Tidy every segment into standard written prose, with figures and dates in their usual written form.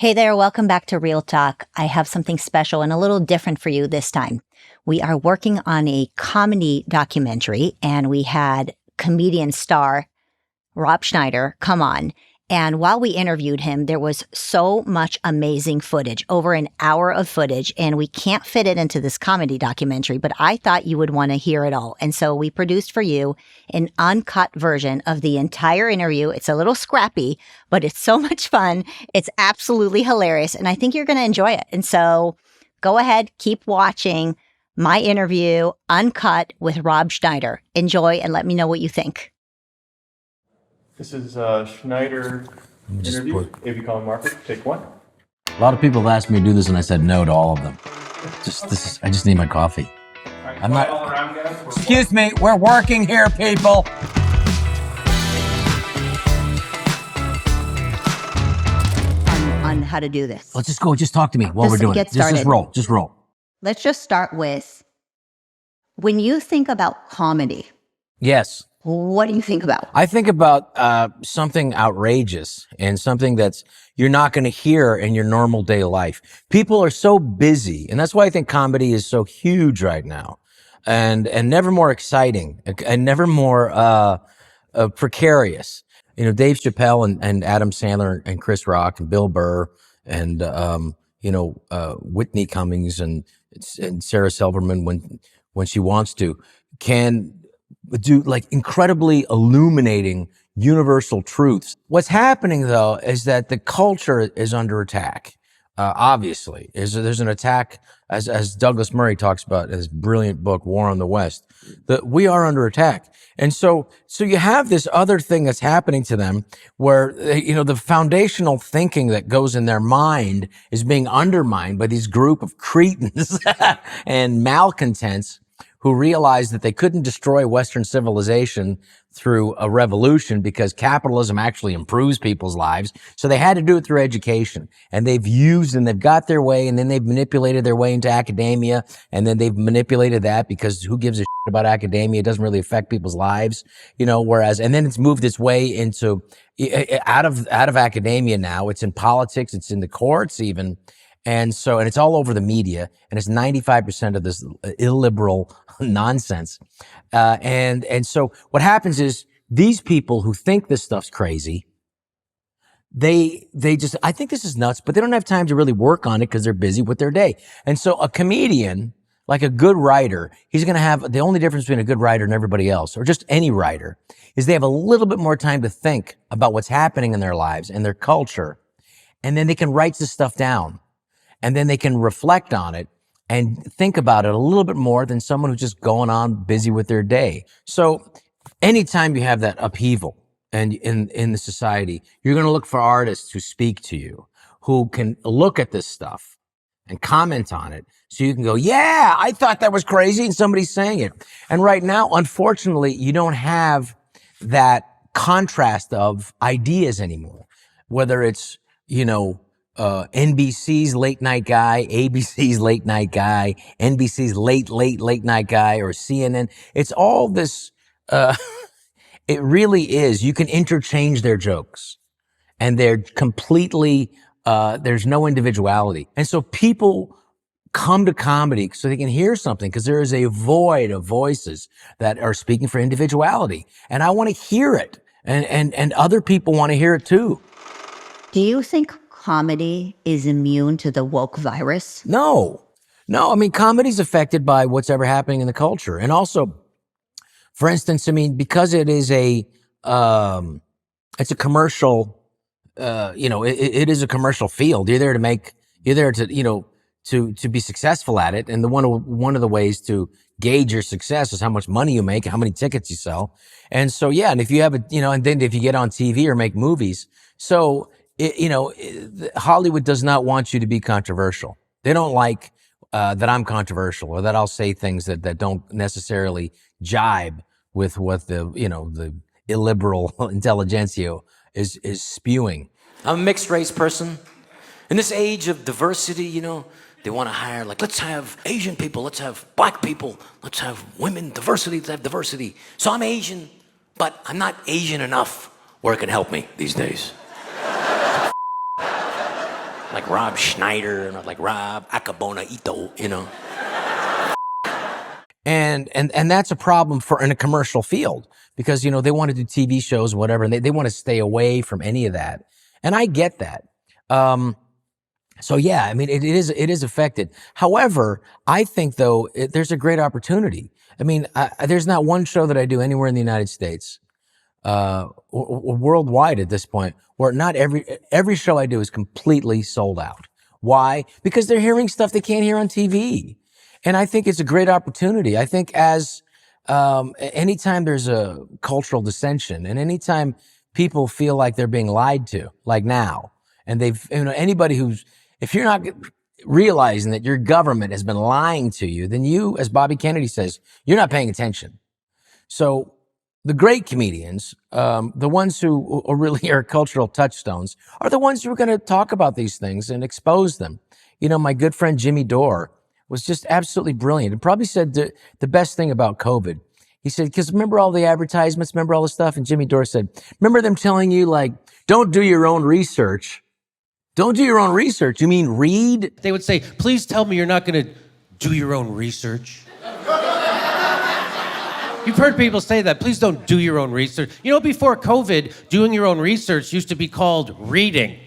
Hey there, welcome back to Real Talk. I have something special and a little different for you this time. We are working on a comedy documentary, and we had comedian star Rob Schneider come on. And while we interviewed him, there was so much amazing footage, over an hour of footage, and we can't fit it into this comedy documentary, but I thought you would want to hear it all. And so we produced for you an uncut version of the entire interview. It's a little scrappy, but it's so much fun. It's absolutely hilarious, and I think you're going to enjoy it. And so go ahead, keep watching my interview, Uncut with Rob Schneider. Enjoy and let me know what you think. This is Schneider interview, AV Colin Market, take one. A lot of people have asked me to do this, and I said no to all of them. I just need my coffee. Right, I'm not. all around, guys. Excuse me, we're working here, people. On how to do this. Let's just go. Just talk to me while we're doing it. Just roll. Just roll. Let's just start with, when you think about comedy, Yes. what do you think about? I think about something outrageous and something that's you're not going to hear in your normal day life. People are so busy, and that's why I think comedy is so huge right now, and never more exciting, and never more precarious. You know, Dave Chappelle and Adam Sandler and Chris Rock and Bill Burr and Whitney Cummings and Sarah Silverman when she wants to can do like incredibly illuminating universal truths. What's happening though is that the culture is under attack. Obviously, there's an attack, as Douglas Murray talks about in his brilliant book War on the West, that we are under attack. And so you have this other thing that's happening to them where, the foundational thinking that goes in their mind is being undermined by these group of cretins and malcontents who realized that they couldn't destroy Western civilization through a revolution because capitalism actually improves people's lives. So they had to do it through education. And they've used and they've got their way, and then they've manipulated their way into academia, and then they've manipulated that because who gives a shit about academia? It doesn't really affect people's lives, and then it's moved its way into out of academia now. It's in politics, it's in the courts even. And it's all over the media, and it's 95% of this illiberal nonsense. And so what happens is these people who think this stuff's crazy, they just, I think this is nuts, but they don't have time to really work on it because they're busy with their day. And so a comedian, like a good writer, he's going to have the only difference between a good writer and everybody else, or just any writer, is they have a little bit more time to think about what's happening in their lives and their culture. And then they can write this stuff down. And then they can reflect on it and think about it a little bit more than someone who's just going on busy with their day. So anytime you have that upheaval and in the society, you're going to look for artists who speak to you, who can look at this stuff and comment on it. So you can go, yeah, I thought that was crazy, and somebody's saying it. And right now, unfortunately, you don't have that contrast of ideas anymore, whether it's, NBC's late night guy, ABC's late night guy, NBC's late night guy, or CNN. It's all this, it really is. You can interchange their jokes, and they're completely, there's no individuality. And so people come to comedy so they can hear something, because there is a void of voices that are speaking for individuality. And I want to hear it. And other people want to hear it too. Do you think comedy is immune to the woke virus? No. I mean, comedy's affected by what's ever happening in the culture. And also, for instance, because it is it's a commercial, it is a commercial field. You're there to be successful at it. And one of the ways to gauge your success is how much money you make, how many tickets you sell. And so, yeah, and if you have and then if you get on TV or make movies, so Hollywood does not want you to be controversial. They don't like that I'm controversial, or that I'll say things that don't necessarily jibe with what the illiberal intelligentsia is spewing. I'm a mixed race person. In this age of diversity, they want to hire, let's have Asian people, let's have black people, let's have women, diversity, let's have diversity. So I'm Asian, but I'm not Asian enough where it can help me these days. like Rob Schneider, and like Rob Acabona Ito, you know. And that's a problem in a commercial field because, you know, they want to do TV shows, whatever, and they want to stay away from any of that. And I get that. So yeah, I mean, it is affected. However, I think though, there's a great opportunity. I mean, there's not one show that I do anywhere in the United States, or worldwide at this point, where not every show I do is completely sold out. Why? Because they're hearing stuff they can't hear on TV. And I think it's a great opportunity. I think anytime there's a cultural dissension and anytime people feel like they're being lied to, like now, and anybody if you're not realizing that your government has been lying to you, then you, as Bobby Kennedy says, you're not paying attention. So the great comedians, the ones who really are cultural touchstones, are the ones who are going to talk about these things and expose them. You know, my good friend Jimmy Dore was just absolutely brilliant and probably said the best thing about COVID. He said, because remember all the advertisements, remember all the stuff? And Jimmy Dore said, remember them telling you, like, don't do your own research. Don't do your own research. You mean read? They would say, please tell me you're not going to do your own research. You've heard people say that. Please don't do your own research. You know, before COVID, doing your own research used to be called reading.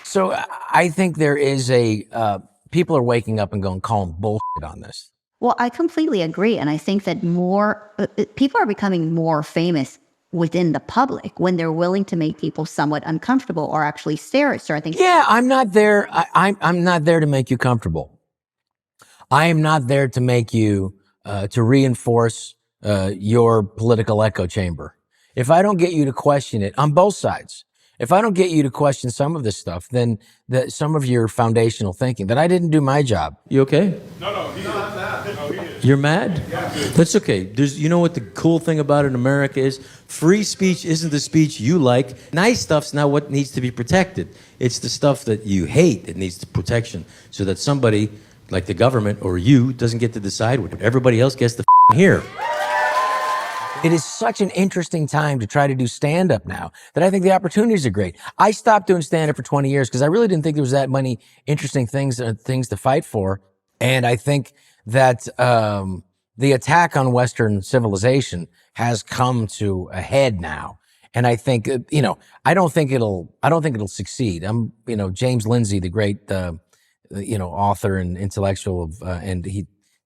So I think there is people are waking up and calling bullshit on this. Well, I completely agree. And I think that people are becoming more famous within the public when they're willing to make people somewhat uncomfortable or actually stare at certain things. Yeah, I'm not there. I'm not there to make you comfortable. I am not there to make you, to reinforce your political echo chamber. If I don't get you to question it on both sides, if I don't get you to question some of this stuff, then some of your foundational thinking, that I didn't do my job. You okay? No, he's not mad. No, he is. You're mad? Yeah, good. That's okay. You know what the cool thing about it in America is? Free speech isn't the speech you like. Nice stuff's not what needs to be protected. It's the stuff that you hate that needs the protection, so that somebody like the government or you doesn't get to decide what everybody else gets to hear. It is such an interesting time to try to do stand-up now that I think the opportunities are great. I stopped doing stand-up for 20 years because I really didn't think there was that many interesting things to fight for. And I think that the attack on Western civilization has come to a head now. And I think, I don't think it'll succeed. James Lindsay, the great, author and intellectual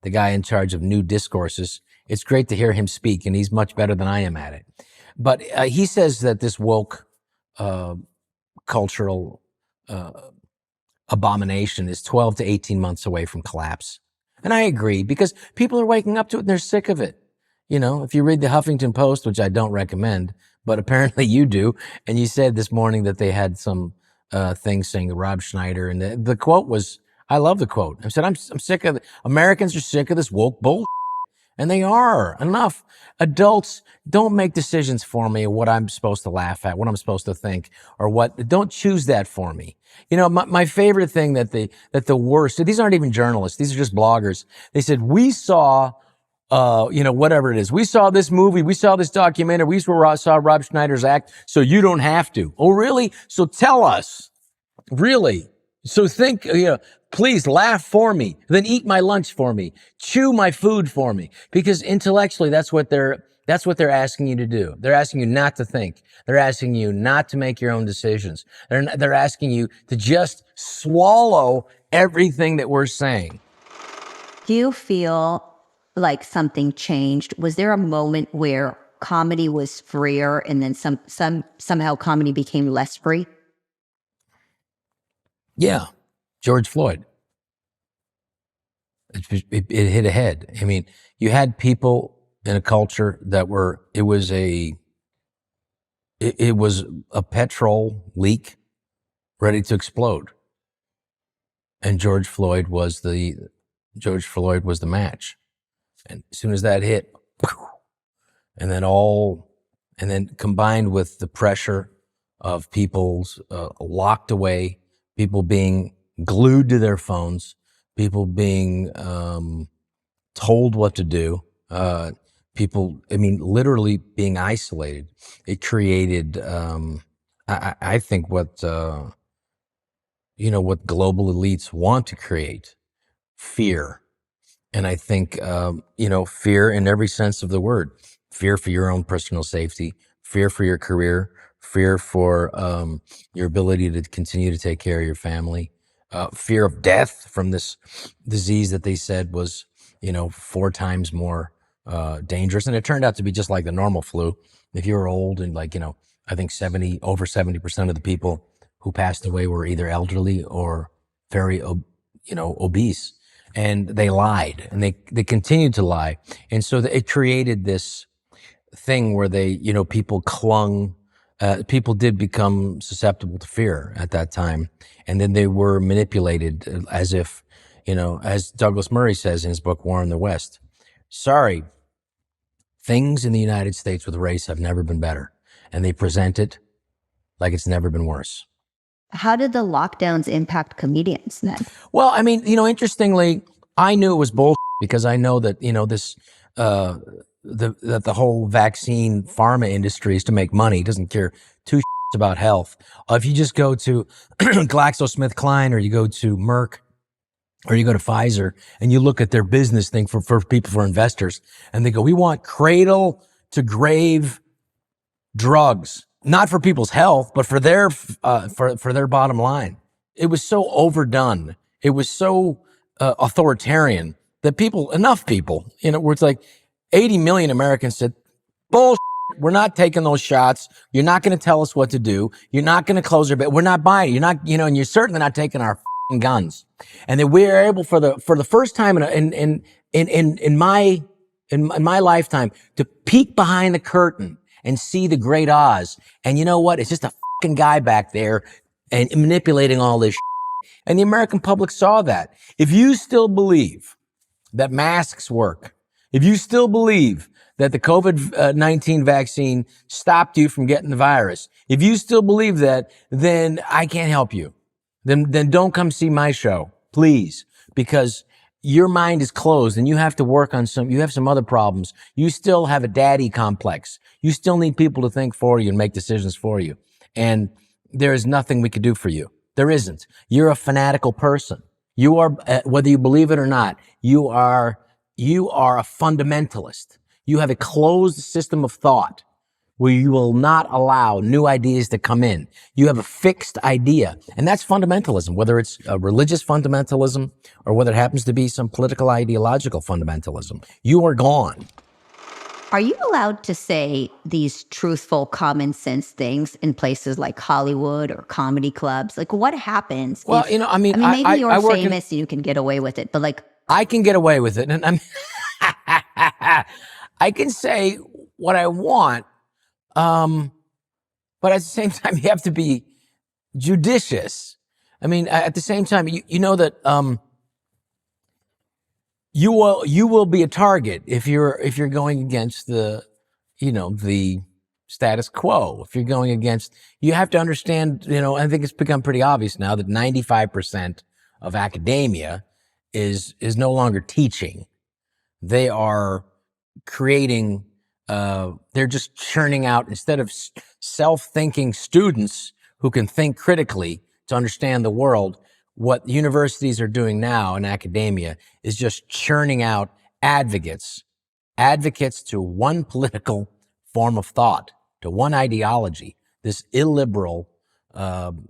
the guy in charge of New Discourses. It's great to hear him speak, and he's much better than I am at it. But he says that this woke cultural abomination is 12 to 18 months away from collapse. And I agree, because people are waking up to it and they're sick of it. You know, if you read the Huffington Post, which I don't recommend, but apparently you do, and you said this morning that they had some thing saying Rob Schneider, and the quote was, I love the quote. I said, I'm sick of Americans are sick of this woke bull. And they are. Enough. Adults, don't make decisions for me of what I'm supposed to laugh at, what I'm supposed to think, or don't choose that for me. You know, my favorite thing that the worst, these aren't even journalists, these are just bloggers. They said, we saw, whatever it is. We saw this movie, we saw this documentary, we saw Rob Schneider's act, so you don't have to. Oh, really? So tell us. Really? So think, please laugh for me, then eat my lunch for me, chew my food for me, because intellectually that's what they're asking you to do. They're asking you not to think. They're asking you not to make your own decisions. They're asking you to just swallow everything that we're saying. Do you feel like something changed? Was there a moment where comedy was freer and then somehow comedy became less free? Yeah, George Floyd. It hit a head. I mean, you had people in a culture that it was a petrol leak ready to explode. And George Floyd was the match. And as soon as that hit, and then combined with the pressure of people's locked away, people being glued to their phones, people being told what to do, literally being isolated. It created I think what what global elites want to create, fear. And I think, fear in every sense of the word, fear for your own personal safety, fear for your career, fear for your ability to continue to take care of your family, fear of death from this disease that they said was, 4 times more dangerous. And it turned out to be just like the normal flu. If you were old and I think over 70% of the people who passed away were either elderly or very, obese. And they lied, and they continued to lie. And so it created this thing where people clung, people did become susceptible to fear at that time. And then they were manipulated as if, as Douglas Murray says in his book, War in the West, sorry, things in the United States with race have never been better. And they present it like it's never been worse. How did the lockdowns impact comedians then? Well, I mean, interestingly, I knew it was bullshit because I know that, this, that the whole vaccine pharma industry is to make money. It doesn't care two shits about health. If you just go to GlaxoSmithKline, or you go to Merck, or you go to Pfizer, and you look at their business thing for people, for investors, and they go, we want cradle to grave drugs. Not for people's health, but for their for their bottom line. It was so overdone. It was so authoritarian that enough people, where it's like 80 million Americans said, bullshit, we're not taking those shots. You're not going to tell us what to do. You're not going to close our bed. We're not buying it. You're not, and you're certainly not taking our guns. And then we are able for the first time in my lifetime to peek behind the curtain and see the great Oz. And you know what? It's just a fucking guy back there and manipulating all this shit. And the American public saw that. If you still believe that masks work, if you still believe that the COVID-19 vaccine stopped you from getting the virus, if you still believe that, then I can't help you. Then don't come see my show, please, because your mind is closed and you have to work on you have some other problems. You still have a daddy complex. You still need people to think for you and make decisions for you. And there is nothing we could do for you. There isn't. You're a fanatical person. You are, whether you believe it or not, you are a fundamentalist. You have a closed system of thought where you will not allow new ideas to come in. You have a fixed idea, and that's fundamentalism, whether it's a religious fundamentalism or whether it happens to be some political ideological fundamentalism. You are gone. Are you allowed to say these truthful, common sense things in places like Hollywood or comedy clubs? Like, what happens? Well, maybe you're famous and you can get away with it, but like, I can get away with it, and I can say what I want. But at the same time, you have to be judicious. I mean, at the same time, you know that, you will be a target if you're going against the status quo. If you're going against, you have to understand, I think it's become pretty obvious now that 95% of academia is no longer teaching. They are creating, they're just churning out, instead of self-thinking students who can think critically to understand the world, what universities are doing now in academia is just churning out advocates to one political form of thought, to one ideology, this illiberal, dogma.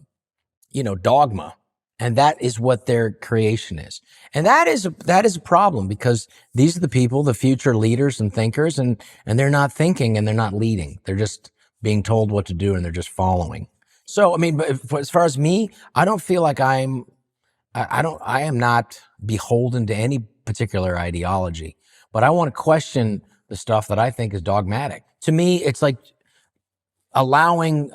And that is what their creation is. And that is a problem, because these are the people, the future leaders and thinkers, and they're not thinking and they're not leading. They're just being told what to do and they're just following. So, I mean, but as far as me, I don't feel like I am not beholden to any particular ideology, but I want to question the stuff that I think is dogmatic. To me, it's like allowing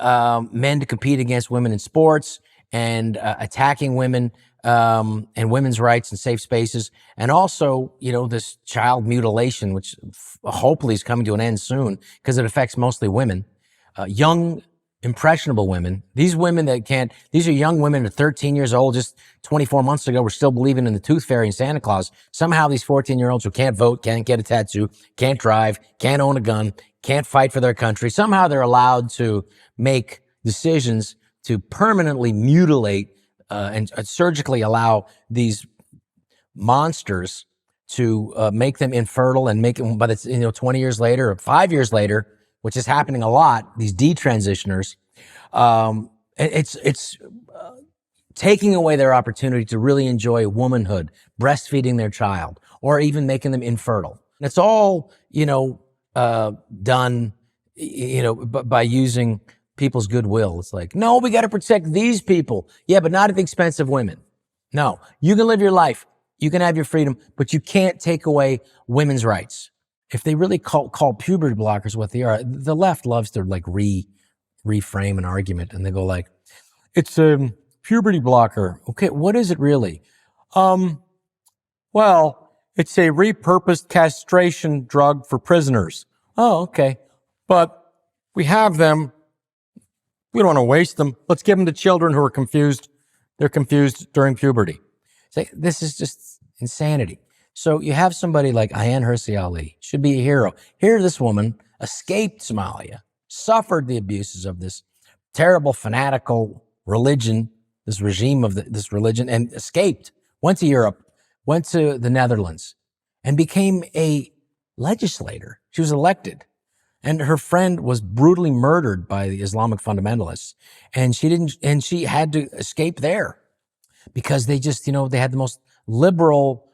men to compete against women in sports, and attacking women and women's rights and safe spaces. And also, this child mutilation, which hopefully is coming to an end soon, because it affects mostly women, young, impressionable women. These women these are young women that are 13 years old. Just 24 months ago, were still believing in the tooth fairy and Santa Claus. Somehow these 14-year-olds who can't vote, can't get a tattoo, can't drive, can't own a gun, can't fight for their country, somehow they're allowed to make decisions to permanently mutilate and surgically allow these monsters to make them infertile and make them, but it's 20 years later or 5 years later, which is happening a lot. These detransitioners, it's taking away their opportunity to really enjoy womanhood, breastfeeding their child, or even making them infertile. And it's all done by using people's goodwill. It's like, no, we got to protect these people. Yeah, but not at the expense of women. No, you can live your life. You can have your freedom, but you can't take away women's rights. If they really call puberty blockers what they are, the left loves to like reframe an argument, and they go like, it's a puberty blocker. Okay, what is it really? Well, it's a repurposed castration drug for prisoners. Oh, okay. But we have them. We don't want to waste them. Let's give them to children who are confused. They're confused during puberty. This is just insanity. So you have somebody like Ayaan Hirsi Ali, should be a hero. Here, this woman escaped Somalia, suffered the abuses of this terrible fanatical religion, this regime of this religion, and escaped, went to Europe, went to the Netherlands, and became a legislator. She was elected. And her friend was brutally murdered by the Islamic fundamentalists. And she had to escape there because they just, they had the most liberal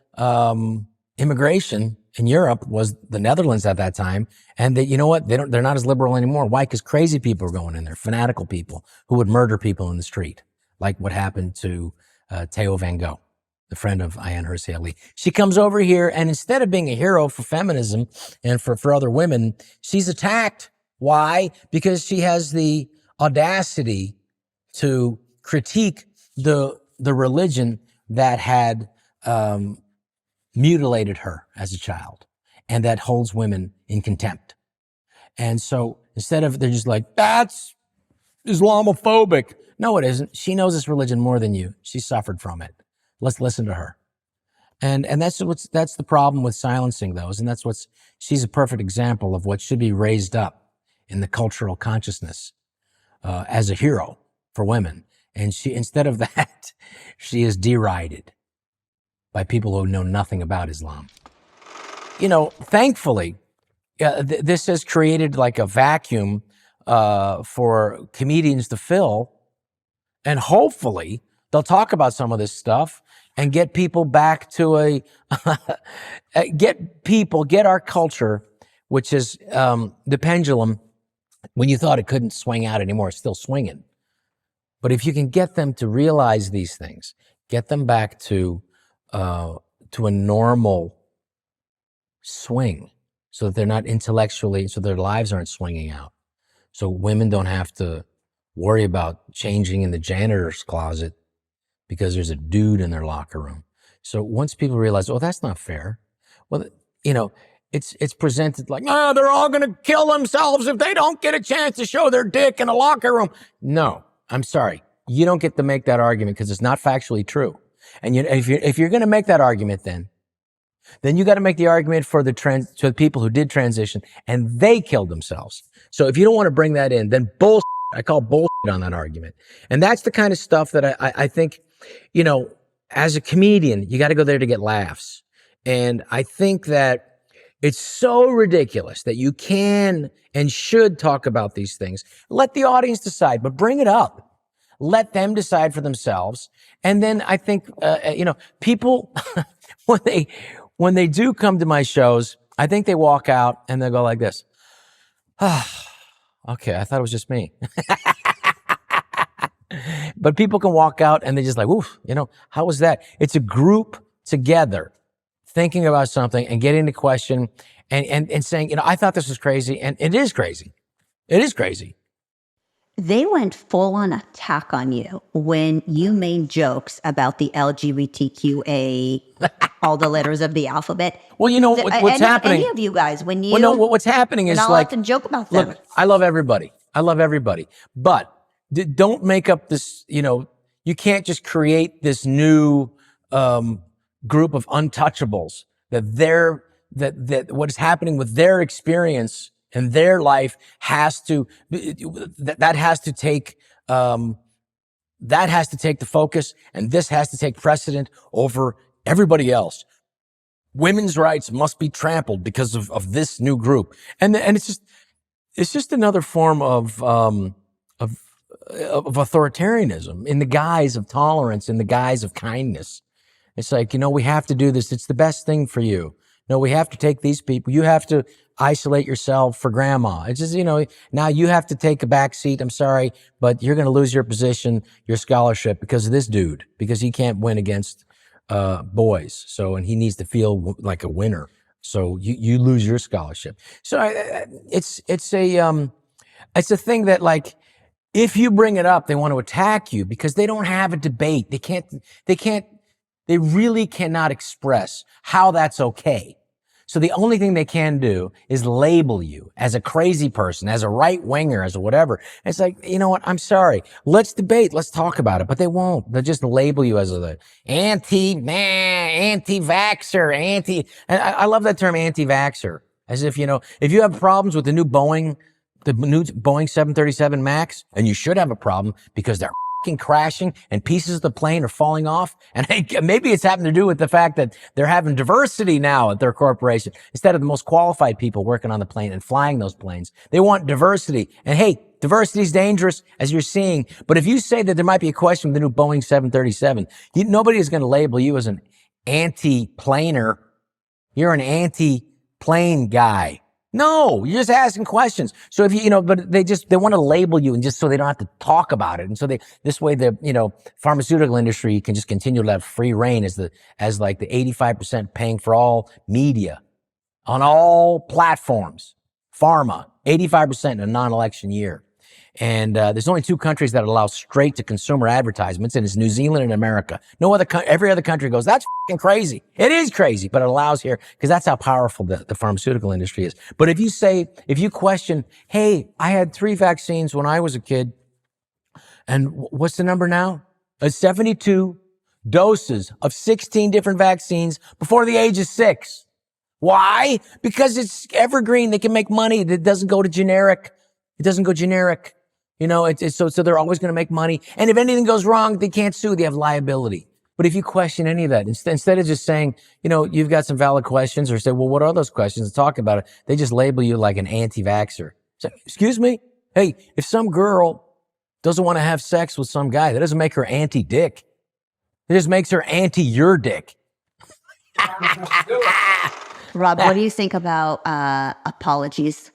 immigration in Europe was the Netherlands at that time. And they, they're not as liberal anymore. Why? Because crazy people are going in there, fanatical people who would murder people in the street, like what happened to Theo Van Gogh, the friend of Ayaan Hirsi Ali. She comes over here, and instead of being a hero for feminism and for other women, she's attacked. Why? Because she has the audacity to critique the religion that had mutilated her as a child and that holds women in contempt. And so instead of, they're just like, that's Islamophobic. No, it isn't. She knows this religion more than you. She suffered from it. Let's listen to her. And that's the problem with silencing those. And she's a perfect example of what should be raised up in the cultural consciousness as a hero for women. And instead of that, she is derided by people who know nothing about Islam. Thankfully, this has created like a vacuum for comedians to fill. And hopefully they'll talk about some of this stuff and get people back to get our culture, which is the pendulum, when you thought it couldn't swing out anymore, it's still swinging. But if you can get them to realize these things, get them back to a normal swing so that they're not intellectually, so their lives aren't swinging out. So women don't have to worry about changing in the janitor's closet because there's a dude in their locker room. So once people realize, oh, that's not fair. Well, it's presented like, they're all going to kill themselves if they don't get a chance to show their dick in a locker room. No, I'm sorry. You don't get to make that argument because it's not factually true. And if you're going to make that argument, then you got to make the argument for to the people who did transition and they killed themselves. So if you don't want to bring that in, then bullshit. I call bullshit on that argument. And that's the kind of stuff that I think, as a comedian, you got to go there to get laughs. And I think that it's so ridiculous that you can and should talk about these things. Let the audience decide, but bring it up. Let them decide for themselves. And then I think, people, when they do come to my shows, I think they walk out and they go like this. Okay, I thought it was just me. But people can walk out and they just like, oof, how was that? It's a group together thinking about something and getting the question and saying, I thought this was crazy. And it is crazy. It is crazy. They went full on attack on you when you made jokes about the LGBTQA, all the letters of the alphabet. Well, what's happening? Any of you guys, when you... Well, no, what's happening is and I'll often joke about them. Look, I love everybody. But don't make up this, you can't just create this new group of untouchables that what is happening with their experience and their life has to take that has to take the focus, and this has to take precedent over everybody else. Women's rights must be trampled because of this new group. And it's just another form of authoritarianism in the guise of tolerance, in the guise of kindness. It's like, we have to do this. It's the best thing for you. No, we have to take these people. You have to isolate yourself for grandma. It's just, now you have to take a back seat. I'm sorry, but you're going to lose your position, your scholarship because of this dude, because he can't win against boys. So, and he needs to feel like a winner. So you lose your scholarship. So it's a thing that, like, if you bring it up, they want to attack you because they don't have a debate. They really cannot express how that's okay. So the only thing they can do is label you as a crazy person, as a right winger, as a whatever. And it's like, you know what? I'm sorry. Let's debate. Let's talk about it. But they won't. They'll just label you as a anti-vaxxer, and I love that term, anti-vaxxer. As if, if you have problems with the new Boeing 737 Max, and you should have a problem because they're crashing and pieces of the plane are falling off. And maybe it's having to do with the fact that they're having diversity now at their corporation. Instead of the most qualified people working on the plane and flying those planes, they want diversity. And hey, diversity is dangerous, as you're seeing. But if you say that there might be a question with the new Boeing 737, nobody is going to label you as an anti-planer. You're an anti-plane guy. No, you're just asking questions. So if but they want to label you, and just so they don't have to talk about it. And so this way the, pharmaceutical industry can just continue to have free reign as like the 85% paying for all media on all platforms. Pharma, 85% in a non-election year. And there's only 2 countries that allow straight to consumer advertisements, and it's New Zealand and America. Every other country goes, that's fucking crazy. It is crazy, but it allows here because that's how powerful the pharmaceutical industry is. But if you question, hey, I had 3 vaccines when I was a kid, and what's the number now? 72 doses of 16 different vaccines before the age of 6. Why? Because it's evergreen. They can make money. It doesn't go generic. So they're always going to make money. And if anything goes wrong, they can't sue. They have liability. But if you question any of that, instead of just saying, you've got some valid questions, or say, well, what are those questions, and talk about it, they just label you like an anti-vaxxer. So, excuse me? Hey, if some girl doesn't want to have sex with some guy, that doesn't make her anti-dick. It just makes her anti-your dick. Rob, what do you think about apologies?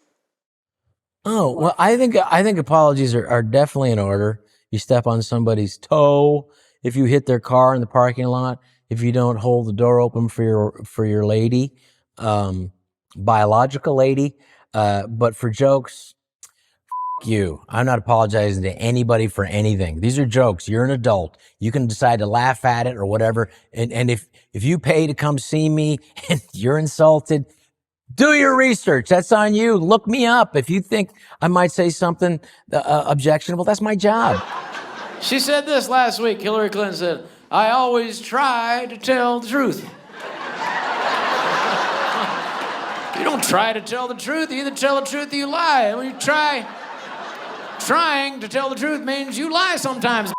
Oh, well, I think apologies are definitely in order. You step on somebody's toe, if you hit their car in the parking lot, if you don't hold the door open for your lady, biological lady, but for jokes, you. I'm not apologizing to anybody for anything. These are jokes. You're an adult. You can decide to laugh at it or whatever. And if you pay to come see me and you're insulted, do your research. That's on you. Look me up. If you think I might say something objectionable, that's my job. She said this last week. Hillary Clinton said, I always try to tell the truth. You don't try to tell the truth. You either tell the truth or you lie. And when you trying to tell the truth means you lie sometimes,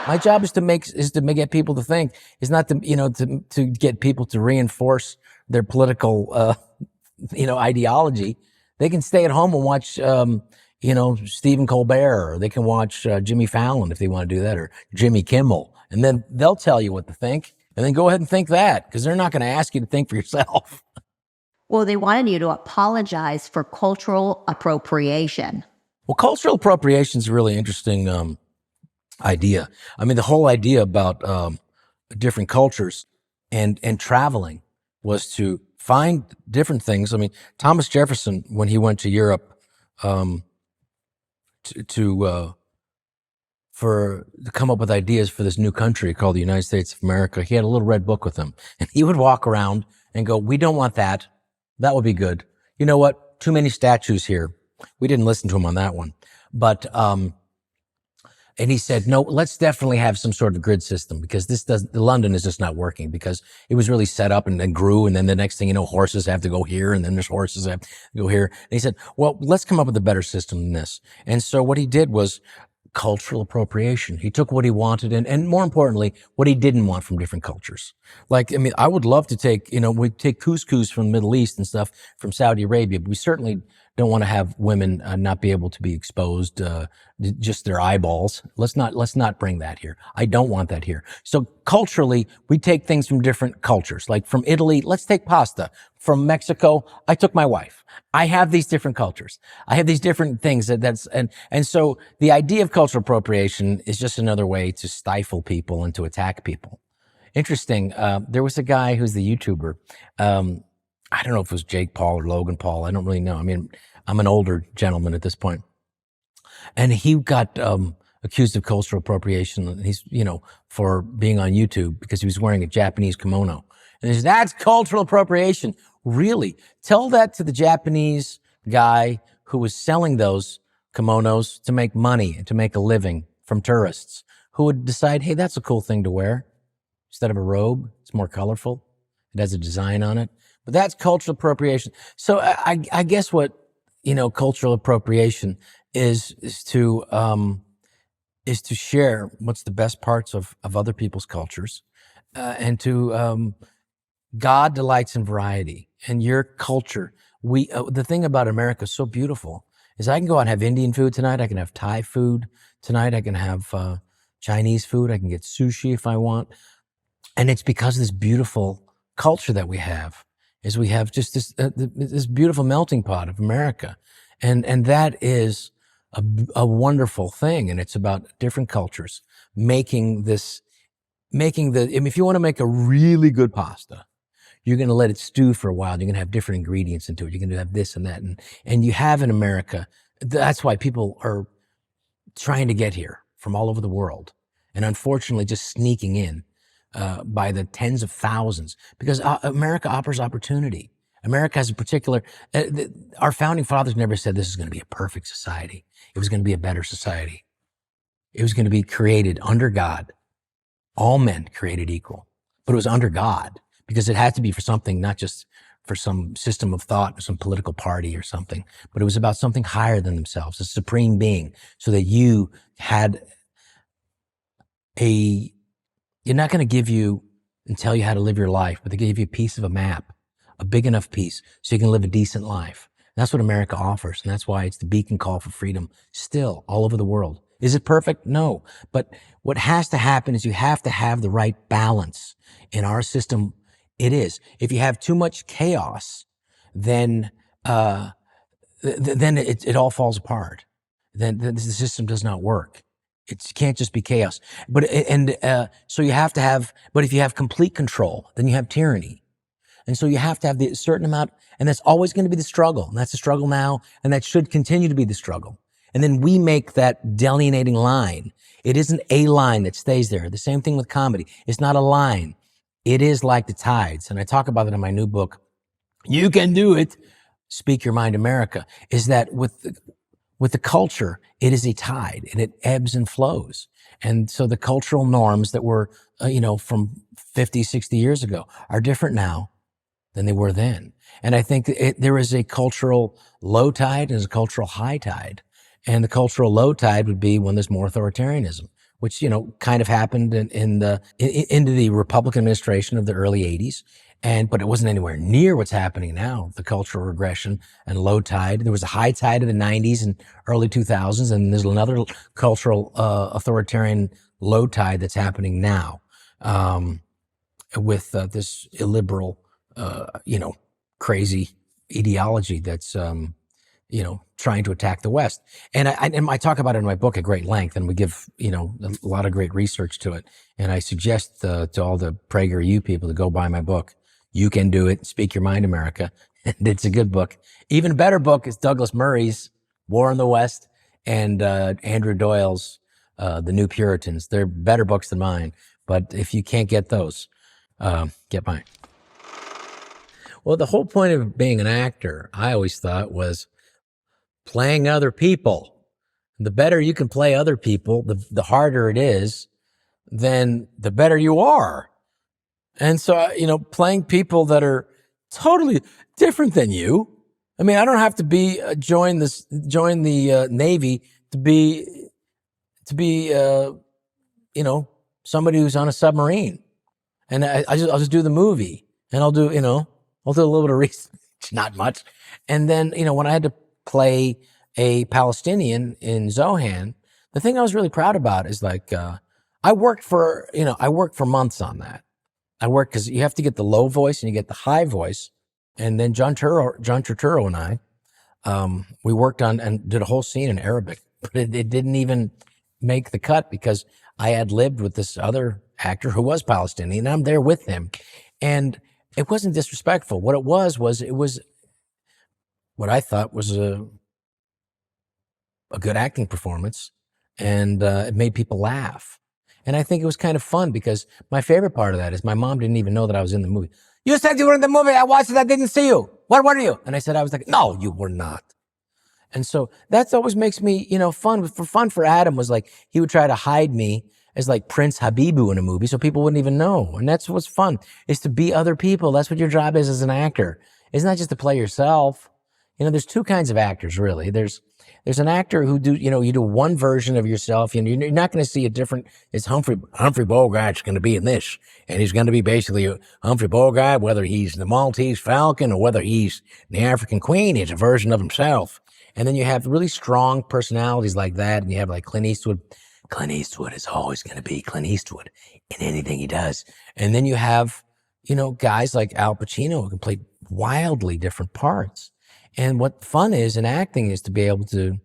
My job is to get people to think. It's not to get people to reinforce their political, ideology. They can stay at home and watch, Stephen Colbert, or they can watch Jimmy Fallon if they want to do that, or Jimmy Kimmel, and then they'll tell you what to think, and then go ahead and think that, because they're not going to ask you to think for yourself. Well, they wanted you to apologize for cultural appropriation. Well, cultural appropriation is a really interesting idea. I mean, the whole idea about different cultures and traveling was to find different things. I mean, Thomas Jefferson, when he went to Europe to come up with ideas for this new country called the United States of America, he had a little red book with him, and he would walk around and go, "We don't want that. That would be good. You know what? Too many statues here." We didn't listen to him on that one, but and he said, "No, let's definitely have some sort of grid system, because London is just not working, because it was really set up and then grew. And then the next thing you know, horses have to go here, and then there's horses have to go here." And he said, "Well, let's come up with a better system than this." And so what he did was cultural appropriation. He took what he wanted and more importantly, what he didn't want from different cultures. Like, I mean, I would love to take, we take couscous from the Middle East and stuff from Saudi Arabia, but we certainly don't want to have women not be able to be exposed, just their eyeballs. Let's not bring that here. I don't want that here. So culturally, we take things from different cultures. Like from Italy, let's take pasta. From Mexico, I took my wife. I have these different cultures. I have these different things and so the idea of cultural appropriation is just another way to stifle people and to attack people. Interesting. There was a guy who's the YouTuber. I don't know if it was Jake Paul or Logan Paul. I don't really know. I mean, I'm an older gentleman at this point. And he got accused of cultural appropriation. And he's, for being on YouTube because he was wearing a Japanese kimono. And he says, that's cultural appropriation. Really? Tell that to the Japanese guy who was selling those kimonos to make money and to make a living from tourists, who would decide, hey, that's a cool thing to wear. Instead of a robe, it's more colorful. It has a design on it. But that's cultural appropriation. So I guess what, cultural appropriation is to share what's the best parts of other people's cultures, and to, God delights in variety, and your culture. The thing about America is so beautiful is I can go out and have Indian food tonight. I can have Thai food tonight. I can have Chinese food. I can get sushi if I want. And it's because of this beautiful culture that we have, is we have just this beautiful melting pot of America. And that is a wonderful thing. And it's about different cultures if you want to make a really good pasta, you're going to let it stew for a while. You're going to have different ingredients into it. You're going to have this and that. And you have in America, that's why people are trying to get here from all over the world. And unfortunately, just sneaking in by the tens of thousands, because America offers opportunity. America has a particular, our founding fathers never said this is going to be a perfect society. It was going to be a better society. It was going to be created under God. All men created equal, but it was under God. Because it had to be for something, not just for some system of thought or some political party or something, but it was about something higher than themselves, a supreme being, so that you had you're not going to give you and tell you how to live your life, but they give you a piece of a map, a big enough piece, so you can live a decent life. And that's what America offers. And that's why it's the beacon call for freedom still all over the world. Is it perfect? No. But what has to happen is you have to have the right balance in our system. It is. If you have too much chaos, then it all falls apart. Then the system does not work. It can't just be chaos. So you have to have. But if you have complete control, then you have tyranny. And so you have to have the certain amount, and that's always going to be the struggle. And that's the struggle now, and that should continue to be the struggle. And then we make that delineating line. It isn't a line that stays there. The same thing with comedy. It's not a line. It is like the tides. And I talk about it in my new book, You Can Do It, Speak Your Mind America, is that with the culture, it is a tide and it ebbs and flows. And so the cultural norms that were, from 50, 60 years ago are different now than they were then. And I think there is a cultural low tide and there's a cultural high tide. And the cultural low tide would be when there's more authoritarianism, which, kind of happened into the Republican administration of the early 80s. But it wasn't anywhere near what's happening now, the cultural regression and low tide. There was a high tide of the 90s and early 2000s, and there's another cultural authoritarian low tide that's happening now with this illiberal, crazy ideology that's, trying to attack the West. And I talk about it in my book at great length, and we give, a lot of great research to it. And I suggest to all the PragerU people to go buy my book. You Can Do It, Speak Your Mind, America. And it's a good book. Even a better book is Douglas Murray's War in the West and Andrew Doyle's The New Puritans. They're better books than mine. But if you can't get those, get mine. Well, the whole point of being an actor, I always thought, was playing other people. The better you can play other people, the harder it is, then the better you are. And so, playing people that are totally different than you. I mean, I don't have to join the Navy to be to be, somebody who's on a submarine. And I'll just do the movie, and I'll do a little bit of research, not much. And then, when I had to play a Palestinian in Zohan, the thing I was really proud about is I worked for months on that. I worked because you have to get the low voice and you get the high voice. And then John Turturro and I, we worked on and did a whole scene in Arabic, but it didn't even make the cut because I had lived with this other actor who was Palestinian, and I'm there with him. And it wasn't disrespectful. What it was what I thought was a good acting performance, and it made people laugh. And I think it was kind of fun because my favorite part of that is my mom didn't even know that I was in the movie. You said you were in the movie. I watched it. I didn't see you. Where were you? And I said, I was like, no, you were not. And so that always makes me, fun. Fun for Adam was like, he would try to hide me as like Prince Habibu in a movie so people wouldn't even know. And that's what's fun, is to be other people. That's what your job is as an actor. It's not just to play yourself. There's two kinds of actors, really. There's an actor who you do one version of yourself. You're not going to see a different. It's Humphrey Bogart's going to be in this, and he's going to be basically Humphrey Bogart, whether he's the Maltese Falcon or whether he's the African Queen. He's a version of himself. And then you have really strong personalities like that, and you have like Clint Eastwood. Clint Eastwood is always going to be Clint Eastwood in anything he does. And then you have, guys like Al Pacino who can play wildly different parts. And what fun is in acting is to be able to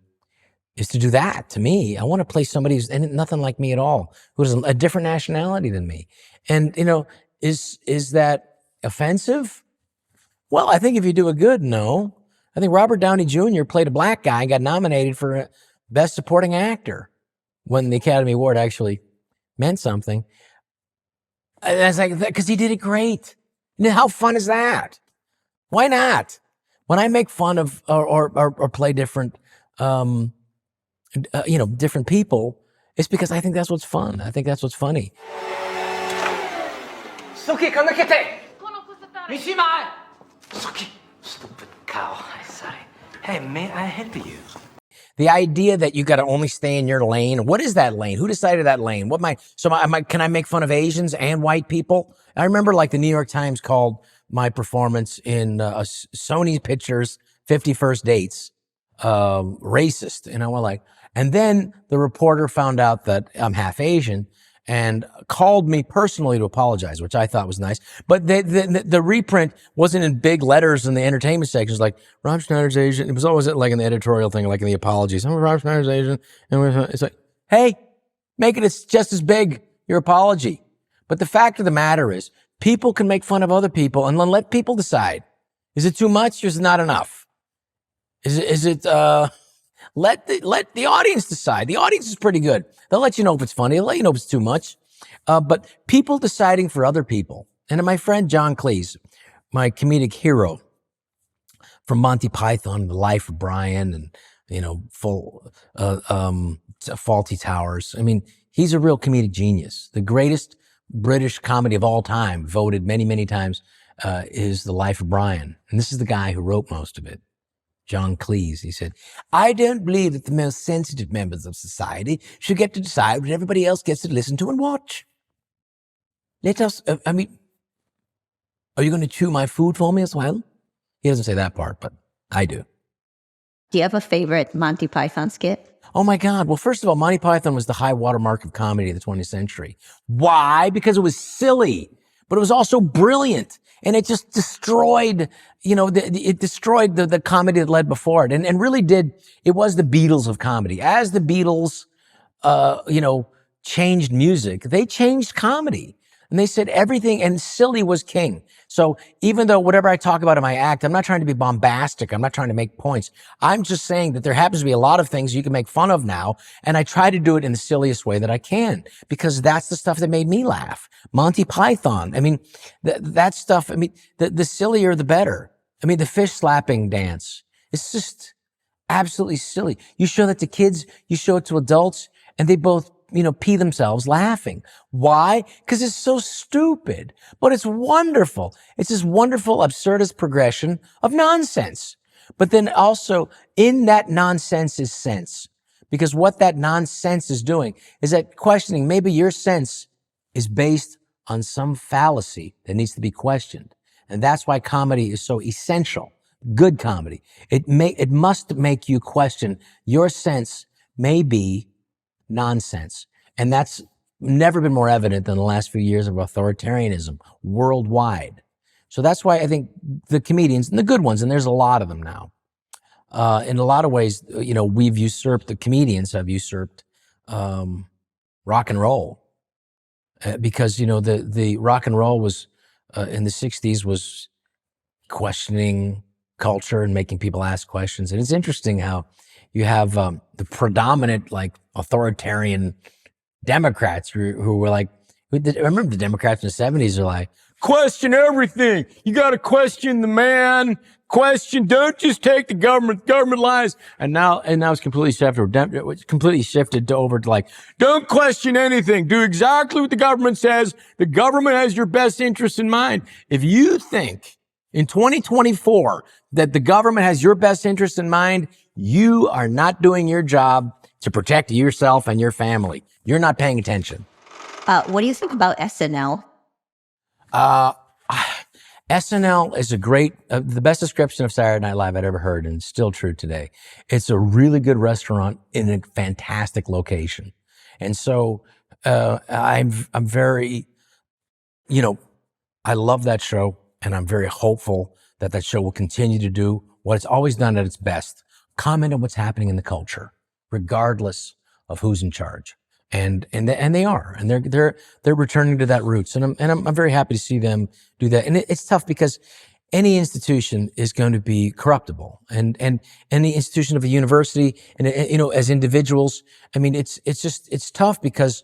do that. To me, I want to play somebody who's nothing like me at all, who's a different nationality than me. And, is that offensive? Well, I think if you do it good, no. I think Robert Downey Jr. played a black guy and got nominated for Best Supporting Actor when the Academy Award actually meant something. That's like, because he did it great. How fun is that? Why not? When I make fun of or play different, different people, it's because I think that's what's fun. I think that's what's funny. Suki, come look at it. Mishima. Suki, stupid cow. I say, hey, may I help you? The idea that you got to only stay in your lane. What is that lane? Who decided that lane? Can I make fun of Asians and white people? I remember like the New York Times called my performance in Sony Pictures 50 First Dates racist. And I went like, and then the reporter found out that I'm half Asian and called me personally to apologize, which I thought was nice. But the reprint wasn't in big letters in the entertainment section. It's like, Rob Schneider's Asian. It was always like in the editorial thing, like in the apologies. Rob Schneider's Asian. And it's like, hey, make it just as big, your apology. But the fact of the matter is, people can make fun of other people and then let people decide. Is it too much or is it not enough? Let the audience decide. The audience is pretty good. They'll let you know if it's funny. They'll let you know if it's too much. But people deciding for other people. And my friend John Cleese, my comedic hero from Monty Python, The Life of Brian, and Faulty Towers. I mean, he's a real comedic genius. The greatest British comedy of all time, voted many, many times, is The Life of Brian. And this is the guy who wrote most of it. John Cleese, he said, I don't believe that the most sensitive members of society should get to decide what everybody else gets to listen to and watch. Let us, are you going to chew my food for me as well? He doesn't say that part, but I do. Do you have a favorite Monty Python skit? Oh my God. Well, first of all, Monty Python was the high watermark of comedy of the 20th century. Why? Because it was silly, but it was also brilliant. And it just destroyed, it destroyed the comedy that led before it. And really did, it was the Beatles of comedy. As the Beatles, changed music, they changed comedy. And they said everything, and silly was king. So even though whatever I talk about in my act, I'm not trying to be bombastic. I'm not trying to make points. I'm just saying that there happens to be a lot of things you can make fun of now. And I try to do it in the silliest way that I can, because that's the stuff that made me laugh. Monty Python. I mean, that stuff, the sillier, the better. The fish slapping dance. It's just absolutely silly. You show that to kids, you show it to adults, and they both pee themselves laughing. Why? Because it's so stupid, but it's wonderful. It's this wonderful absurdist progression of nonsense. But then also in that nonsense is sense, Because what that nonsense is doing is that questioning, maybe your sense is based on some fallacy that needs to be questioned. And that's why comedy is so essential. Good comedy. It must make you question your sense may be nonsense. And that's never been more evident than the last few years of authoritarianism worldwide. So that's why I think the comedians, and the good ones, and there's a lot of them now, in a lot of ways, the comedians have usurped rock and roll. Because, the rock and roll was, in the 60s, was questioning culture and making people ask questions. And it's interesting how you have the predominant, authoritarian Democrats who were I remember the Democrats in the 70s are like, question everything. You got to question the man. Don't just take the government. Government lies. And now it's completely shifted over to don't question anything. Do exactly what the government says. The government has your best interest in mind. If you think in 2024 that the government has your best interest in mind, you are not doing your job to protect yourself and your family. You're not paying attention. What do you think about SNL? SNL is the best description of Saturday Night Live I'd ever heard, and it's still true today. It's a really good restaurant in a fantastic location. And so, I'm very, I love that show, and I'm very hopeful that show will continue to do what it's always done at its best. Comment on what's happening in the culture, regardless of who's in charge. And they are, and they're returning to that roots. And I'm very happy to see them do that. And it's tough because any institution is going to be corruptible, and any institution of a university, and as individuals, I mean, it's tough because,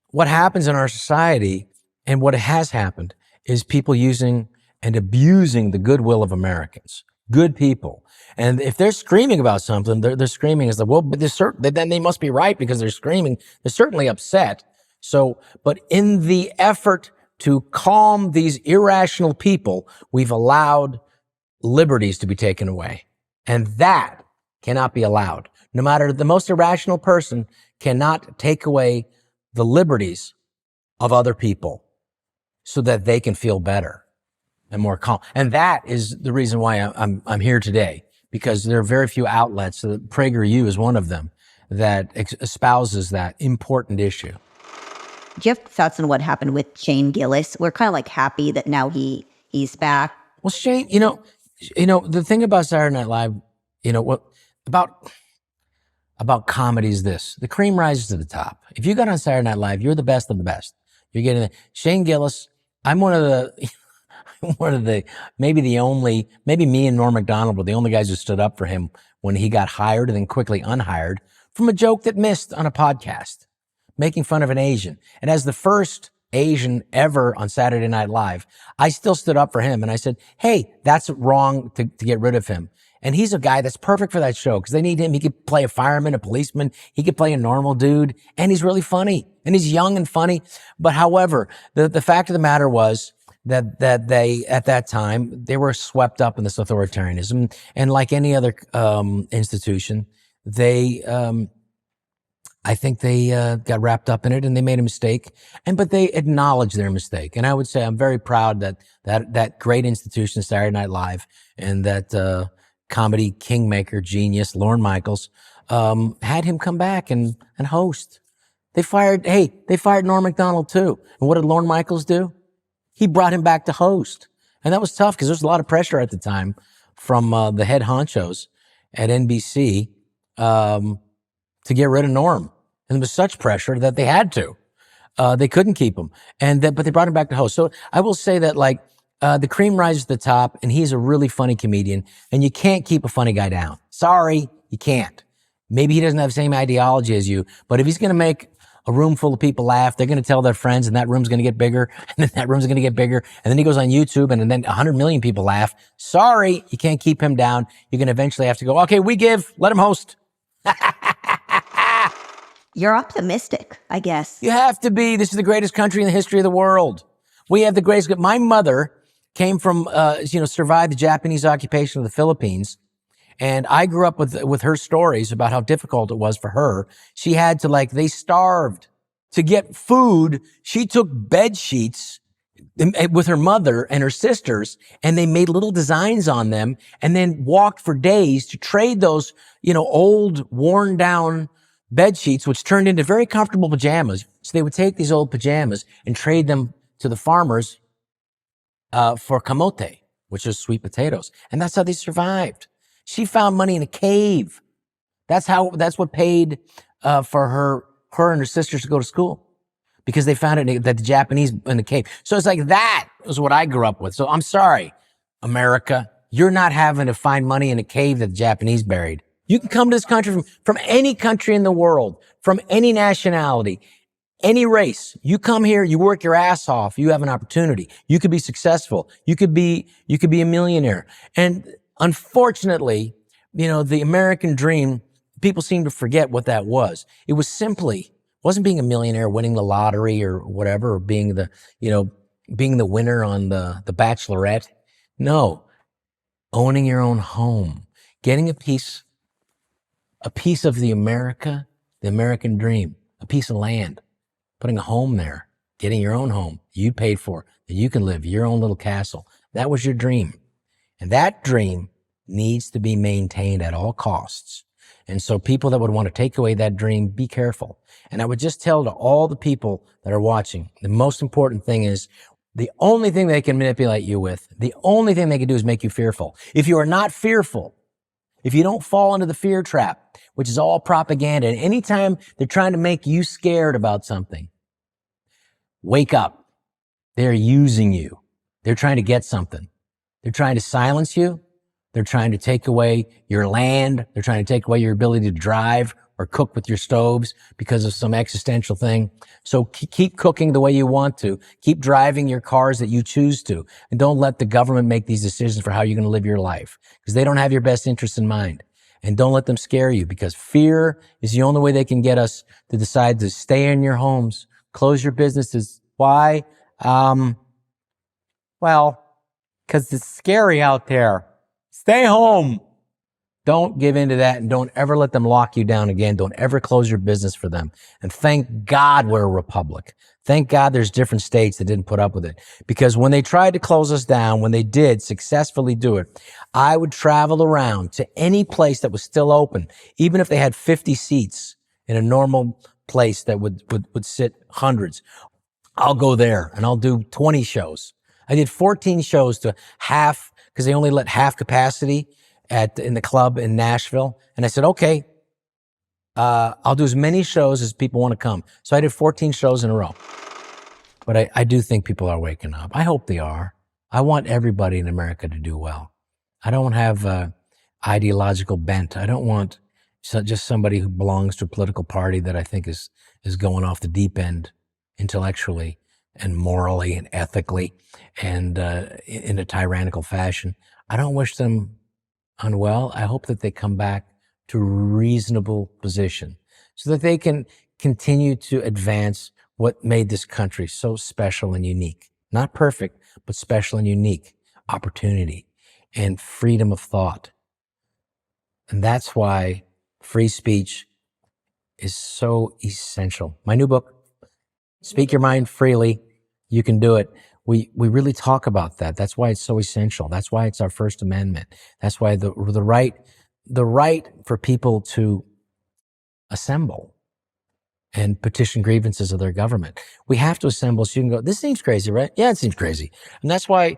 what happens in our society and what has happened is people using and abusing the goodwill of Americans, good people. And if they're screaming about something, they're screaming as but then they must be right because they're screaming. They're certainly upset. So, but in the effort to calm these irrational people, we've allowed liberties to be taken away. And that cannot be allowed. No matter the most irrational person cannot take away the liberties of other people so that they can feel better and more calm. And that is the reason why I'm here today, because there are very few outlets. PragerU is one of them that espouses that important issue. Do you have thoughts on what happened with Shane Gillis? We're kind of happy that now he's back. Well, Shane, the thing about Saturday Night Live, what about comedy is this: the cream rises to the top. If you got on Saturday Night Live, you're the best of the best. You're getting Shane Gillis. I'm one of the, maybe me and Norm Macdonald were the only guys who stood up for him when he got hired and then quickly unhired from a joke that missed on a podcast, making fun of an Asian. And as the first Asian ever on Saturday Night Live, I still stood up for him. And I said, hey, that's wrong to get rid of him. And he's a guy that's perfect for that show because they need him. He could play a fireman, a policeman. He could play a normal dude. And he's really funny. And he's young and funny. But however, the fact of the matter was that they, at that time, they were swept up in this authoritarianism. And like any other institution, I think they got wrapped up in it and they made a mistake. But they acknowledged their mistake. And I would say I'm very proud that great institution, Saturday Night Live, and that comedy kingmaker genius, Lorne Michaels, had him come back and host. They fired Norm Macdonald too. And what did Lorne Michaels do? He brought him back to host. And that was tough because there was a lot of pressure at the time from the head honchos at NBC to get rid of Norm. And there was such pressure that they had to. They couldn't keep him. But they brought him back to host. So I will say that the cream rises to the top, and he's a really funny comedian, and you can't keep a funny guy down. Sorry, you can't. Maybe he doesn't have the same ideology as you, but if he's going to make a room full of people laugh, they're going to tell their friends, and that room's going to get bigger, and then that room's going to get bigger, and then he goes on YouTube, and then 100 million people laugh. Sorry, you can't keep him down. You're going to eventually have to go, okay, let him host. You're optimistic, I guess. You have to be. This is the greatest country in the history of the world. We have the greatest. My mother came from, survived the Japanese occupation of the Philippines. And I grew up with her stories about how difficult it was for her. She had to they starved to get food. She took bed sheets with her mother and her sisters, and they made little designs on them and then walked for days to trade those, old worn down bed sheets, which turned into very comfortable pajamas. So they would take these old pajamas and trade them to the farmers, for camote, which is sweet potatoes. And that's how they survived. She found money in a cave. That's what paid, for her and her sisters to go to school. Because they found it that the Japanese in the cave. So it's that was what I grew up with. So I'm sorry, America, you're not having to find money in a cave that the Japanese buried. You can come to this country from any country in the world, from any nationality, any race. You come here, you work your ass off, you have an opportunity. You could be successful. You could be a millionaire. And unfortunately, the American dream, people seem to forget what that was. It was wasn't being a millionaire, winning the lottery or whatever, or being the winner on the Bachelorette. No, owning your own home, getting a piece of the American dream, a piece of land, putting a home there, getting your own home you paid for, that you can live your own little castle. That was your dream. And that dream needs to be maintained at all costs. And so people that would want to take away that dream, be careful. And I would just tell to all the people that are watching, the most important thing is the only thing they can manipulate you with, the only thing they can do is make you fearful. If you are not fearful, if you don't fall into the fear trap, which is all propaganda, and anytime they're trying to make you scared about something, wake up. They're using you. They're trying to get something. They're trying to silence you. They're trying to take away your land. They're trying to take away your ability to drive or cook with your stoves because of some existential thing. So keep cooking the way you want to. Keep driving your cars that you choose to. And don't let the government make these decisions for how you're going to live your life, because they don't have your best interests in mind. And don't let them scare you, because fear is the only way they can get us to decide to stay in your homes, close your businesses. Why? Because it's scary out there. Stay home. Don't give in to that, and don't ever let them lock you down again. Don't ever close your business for them. And thank God we're a republic. Thank God there's different states that didn't put up with it. Because when they tried to close us down, when they did successfully do it, I would travel around to any place that was still open, even if they had 50 seats in a normal place that would sit hundreds. I'll go there and I'll do 20 shows. I did 14 shows to half, because they only let half capacity in the club in Nashville. And I said, okay, I'll do as many shows as people want to come. So I did 14 shows in a row. But I do think people are waking up. I hope they are. I want everybody in America to do well. I don't have a ideological bent. I don't want just somebody who belongs to a political party that I think is going off the deep end intellectually and morally and ethically and in a tyrannical fashion. I don't wish them unwell. I hope that they come back to a reasonable position so that they can continue to advance what made this country so special and unique. Not perfect, but special and unique. Opportunity and freedom of thought. And that's why free speech is so essential. My new book, Speak Your Mind Freely, You Can Do It. We really talk about that. That's why it's so essential. That's why it's our First Amendment. That's why the right for people to assemble and petition grievances of their government. We have to assemble so you can go, this seems crazy, right? Yeah, it seems crazy. And that's why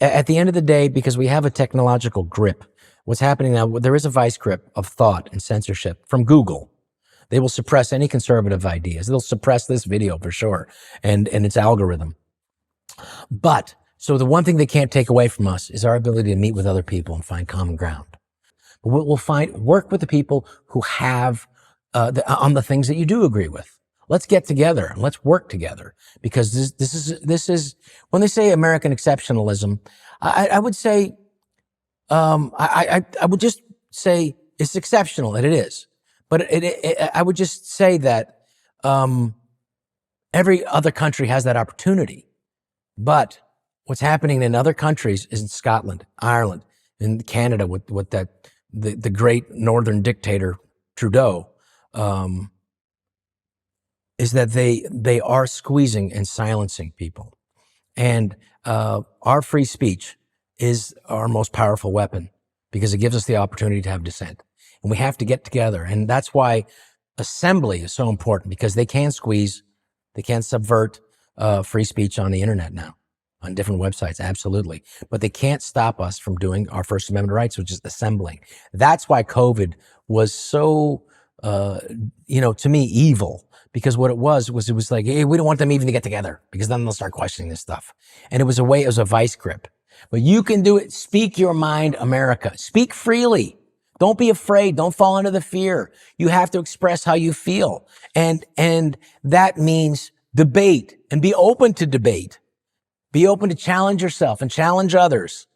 at the end of the day, because we have a technological grip, what's happening now, there is a vice grip of thought and censorship from Google. They will suppress any conservative ideas. They'll suppress this video for sure and its algorithm. But, so the one thing they can't take away from us is our ability to meet with other people and find common ground. But we'll work with the people who have, on the things that you do agree with. Let's get together and let's work together, because this is, when they say American exceptionalism, I would say, I would just say it's exceptional, and it is. But I would just say that, every other country has that opportunity. But what's happening in other countries is in Scotland, Ireland, in Canada with that the great northern dictator Trudeau, is that they are squeezing and silencing people. And our free speech is our most powerful weapon because it gives us the opportunity to have dissent. And we have to get together. And that's why assembly is so important, because they can squeeze, they can subvert free speech on the internet now, on different websites, absolutely. But they can't stop us from doing our First Amendment rights, which is assembling. That's why COVID was so, to me, evil. Because what it was like, hey, we don't want them even to get together because then they'll start questioning this stuff. And it was a vice grip. But you can do it. Speak your mind, America. Speak freely. Don't be afraid. Don't fall into the fear. You have to express how you feel. And that means debate, and be open to debate. Be open to challenge yourself and challenge others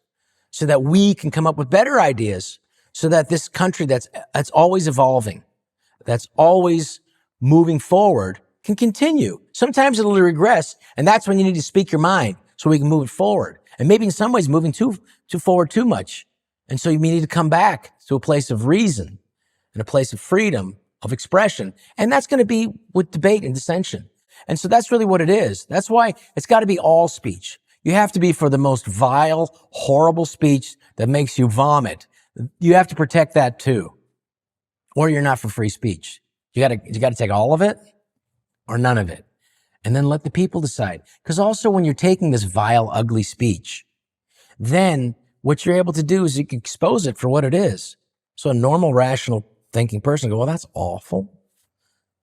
so that we can come up with better ideas, so that this country that's always evolving, that's always moving forward, can continue. Sometimes it'll regress, and that's when you need to speak your mind so we can move it forward. And maybe in some ways moving too forward too much. And so you need to come back to a place of reason and a place of freedom, of expression. And that's going to be with debate and dissension. And so that's really what it is. That's why it's got to be all speech. You have to be for the most vile, horrible speech that makes you vomit. You have to protect that too. Or you're not for free speech. You got to take all of it or none of it. And then let the people decide. Because also when you're taking this vile, ugly speech, then what you're able to do is you can expose it for what it is. So a normal, rational thinking person go, well, that's awful.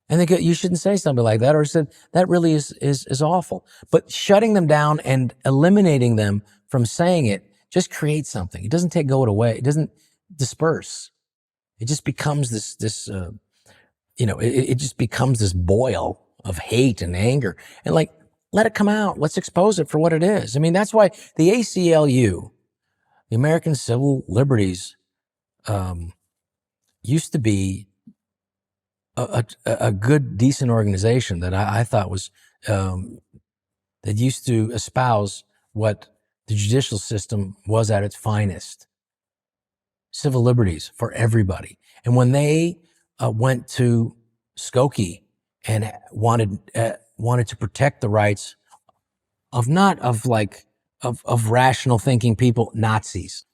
And they go, you shouldn't say something like that, or said, that really is awful. But shutting them down and eliminating them from saying it just creates something. It doesn't go away. It doesn't disperse. It just becomes it just becomes this boil of hate and anger. And let it come out. Let's expose it for what it is. I mean, that's why the ACLU, the American Civil Liberties, used to be a good, decent organization that I thought was, that used to espouse what the judicial system was at its finest. Civil liberties for everybody. And when they went to Skokie and wanted to protect the rights of of rational thinking people, Nazis,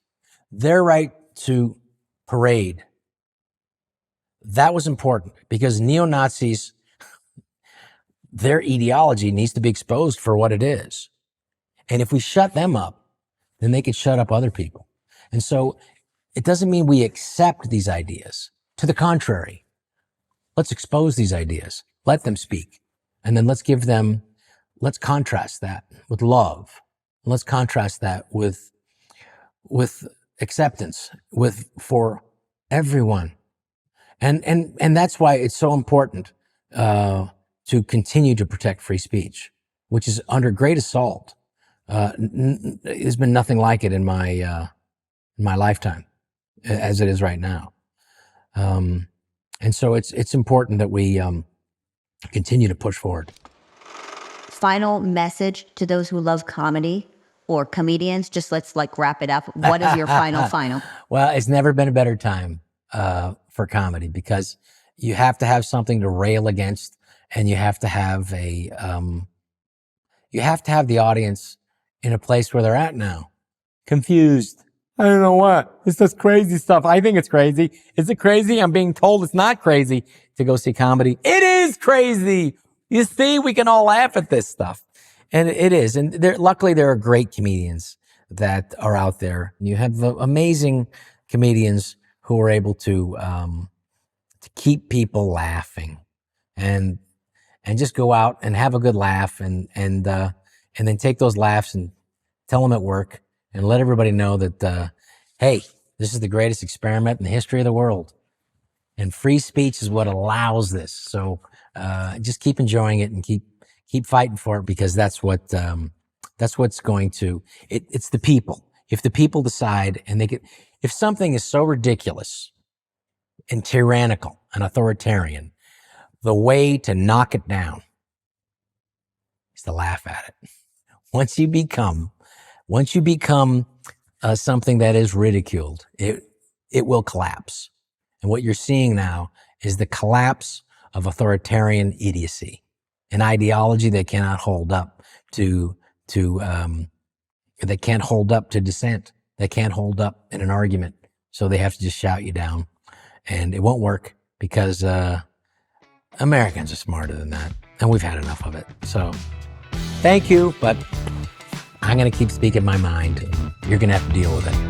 their right to parade, that was important because neo-Nazis, their ideology needs to be exposed for what it is. And if we shut them up, then they could shut up other people. And so it doesn't mean we accept these ideas. To the contrary, let's expose these ideas. Let them speak. And then let's contrast that with love. Let's contrast that with acceptance, for everyone. And that's why it's so important to continue to protect free speech, which is under great assault. There's been nothing like it in my lifetime, as it is right now. And so it's important that we continue to push forward. Final message to those who love comedy or comedians. Just let's wrap it up. What is your final? Well, it's never been a better time for comedy because you have to have something to rail against, and you have to have the audience in a place where they're at now. Confused. I don't know what. It's this crazy stuff. I think it's crazy. Is it crazy? I'm being told it's not crazy to go see comedy. It is crazy. You see, we can all laugh at this stuff. And it is. And luckily there are great comedians that are out there. You have the amazing comedians who are able to keep people laughing and just go out and have a good laugh and then take those laughs and tell them at work and let everybody know that, hey, this is the greatest experiment in the history of the world. And free speech is what allows this. So just keep enjoying it and keep fighting for it, because that's what's going to, it's the people. If the people decide and if something is so ridiculous and tyrannical and authoritarian, the way to knock it down is to laugh at it. Once you become something that is ridiculed, it will collapse. And what you're seeing now is the collapse of authoritarian idiocy, an ideology that cannot hold up that can't hold up to dissent, that can't hold up in an argument. So they have to just shout you down. And it won't work because Americans are smarter than that. And we've had enough of it. So thank you, but I'm going to keep speaking my mind. You're going to have to deal with it.